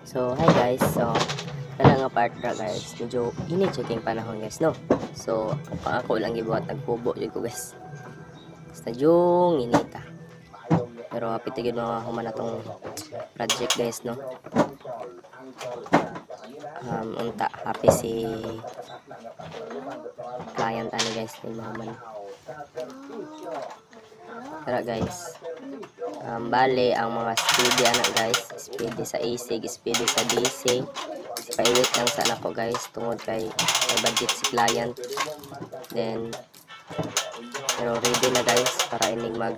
So, hi guys. So, kana nga part ra guys. Medyo init jud king panahon guys, no? So, ako lang gibuhat nagkubo jud ko guys. Basta yung inita. Pero hapit tigid mga human atong project guys, no? Unta happy si client ani guys ni mahuman. Tara guys. Bale ang mga speedy anak guys, speedy sa AC, speedy sa DC. Paiwit lang sa anak ko guys tungod kay may budget si client. Then pero ready na guys para inig mag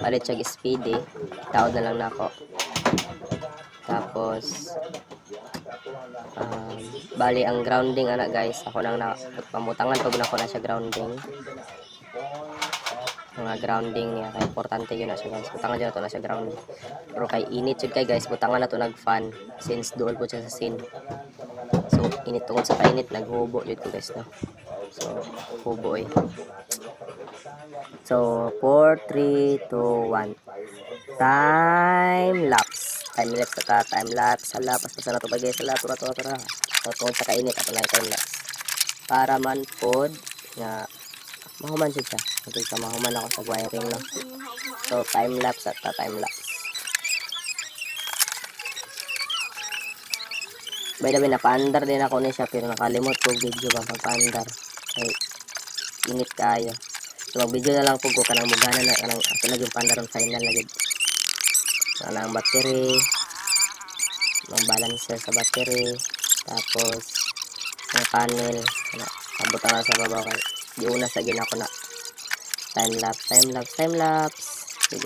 palit siya speedy. Tawad na lang nako. Tapos bali ang grounding anak guys, ako nang pamutangan pag nako na siya grounding. Mga grounding niya kay importante yun na siya guys, butangan dyan na to na siya grounding. Pero kay init yun kay guys, butangan na to nag fan since doon po siya sa scene. So init tungod sa kainit naghubo yun ko guys, no? So hubo eh. So 4, 3, 2, 1 time lapse. Time lapse na ta, time lapse. Hala, paspas na to bagay sala, tura. So tungod sa kainit ato na time lapse para man pod nga mahuman siya. Ito sa mahuman ako sa wiring, no? So time lapse at time lapse. By the way, napa-under din ako ni siya pero nakalimot ko video pa pag-under. Ay, init kayo. So mag-video na lang po ko kanang mugana na kanang ato na yung pandar final na gid. Kanang battery, ang balancer sa battery, tapos ang panel, abot na sa babaw kay di una sa gina ko na time lapse. Sige.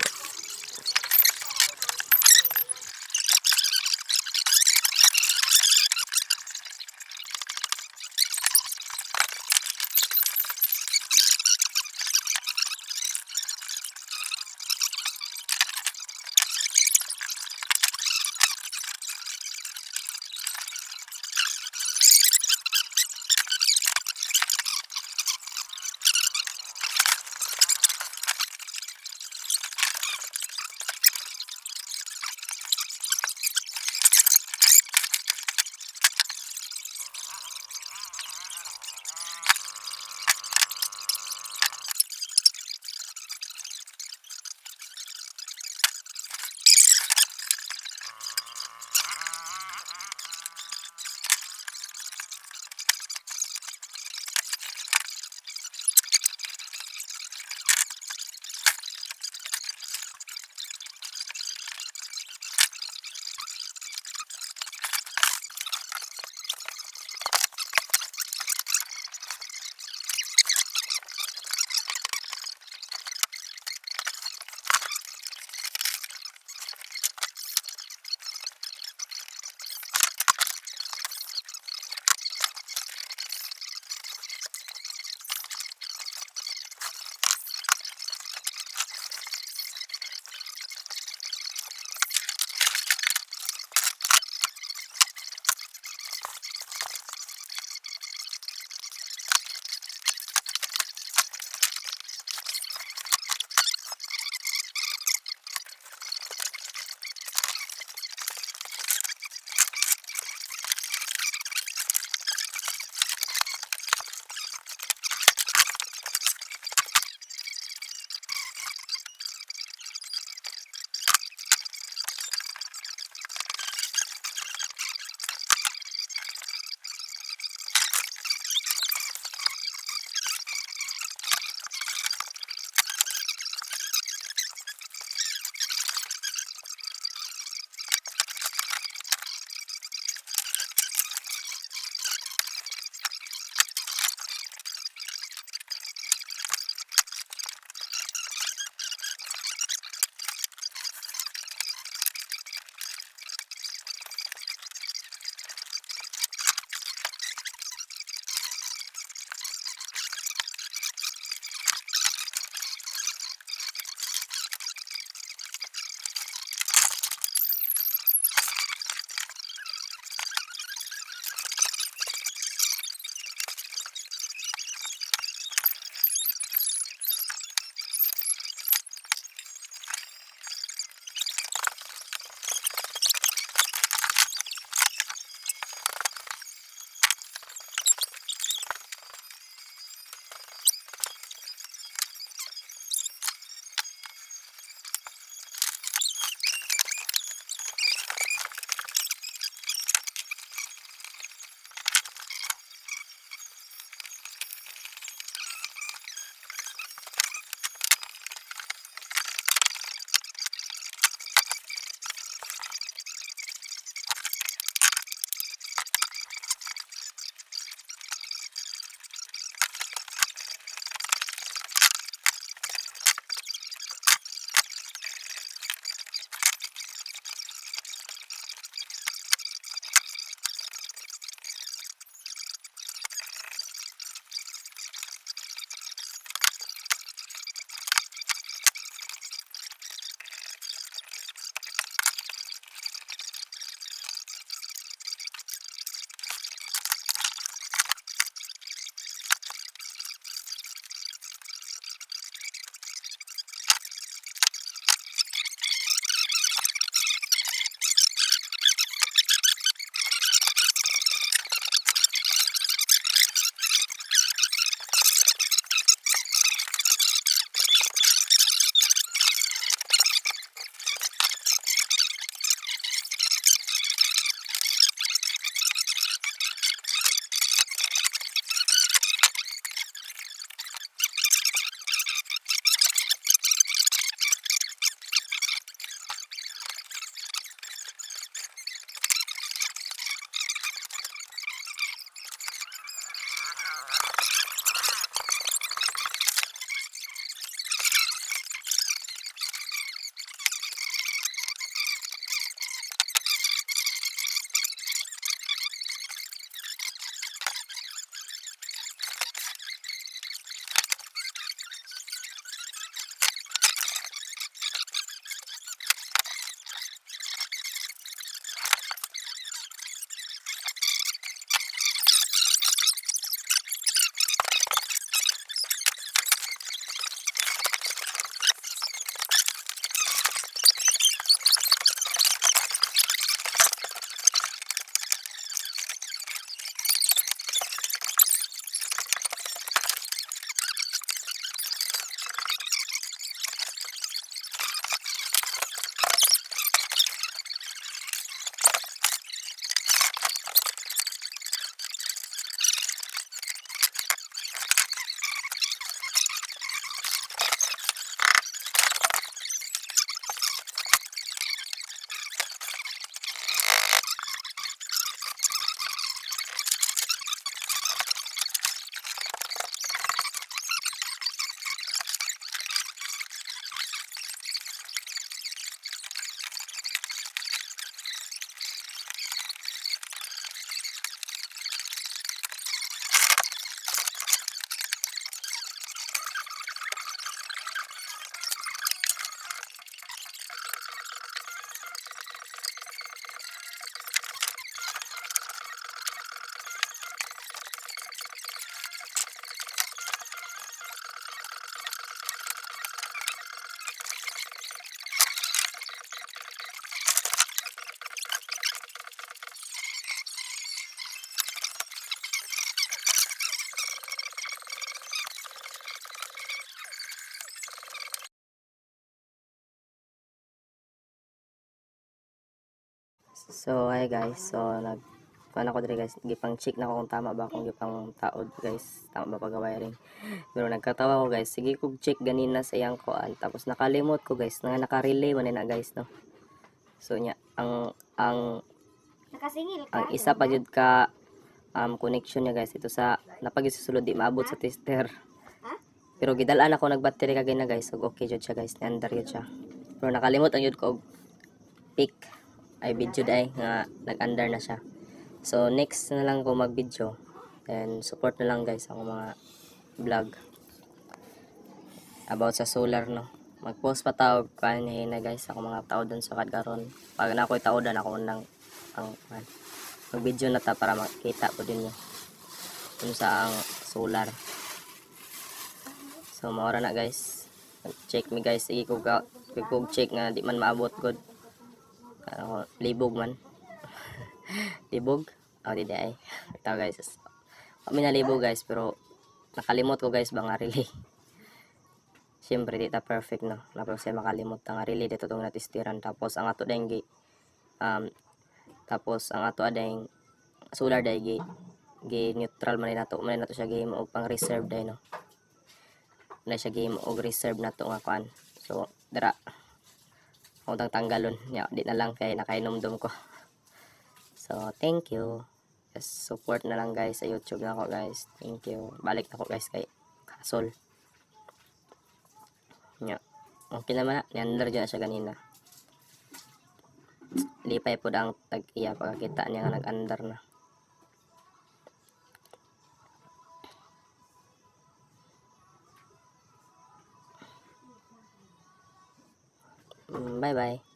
kayo guys. So kuan ako diri guys, gipang check na ko kung tama ba akong gipang taod guys, tama ba pag-wiring. Pero nagkatawa ko guys, sige kog check ganina sa iyang kuan, tapos nakalimot ko guys, nga naka-relay man na guys no. So nya ang Nakasingil ang ka? isa pa jud ka connection niya guys, ito sa napagisusulod di maabot sa tester. Pero gidalaan ako nagbattery kagay na guys, so okay jud siya guys, under jud siya. Pero nakalimot ang jud ko og pick ay video dai nga nag-under na siya. So next na lang ko mag-video, then support na lang guys ang mga vlog about sa solar no. Mag-post pa tawag kan na guys ako mga taodan sa kadkaron. Pag na ako'y taodan ako nang ang mag-video na ta para makita ko din niya kung sa ang solar. So maora na guys. Check me guys, sige ko check nga di man maabot god. Libog man. Libog? Oh, di ay. Ito guys. Kami na libog guys, pero nakalimot ko guys ba nga relay. Siyempre, di ta perfect no. Napos siya makalimot nga relay dito itong natistiran. Tapos ang ato dahing tapos ang ato adahing solar dahing neutral man na to siya game o pang reserve dahing no. Na siya game og reserve na to nga kuan. So, dara. Akong tanggalon. Di na lang kay nakainomdom ko. So, thank you. Just support na lang guys sa YouTube na ako guys. Thank you. Balik na ako guys kay Kasol. Okay naman na. Ni-under dyan na siya ganina. Lipay po ang tag-iya pagkakita niya nga nag-under na. Bye bye.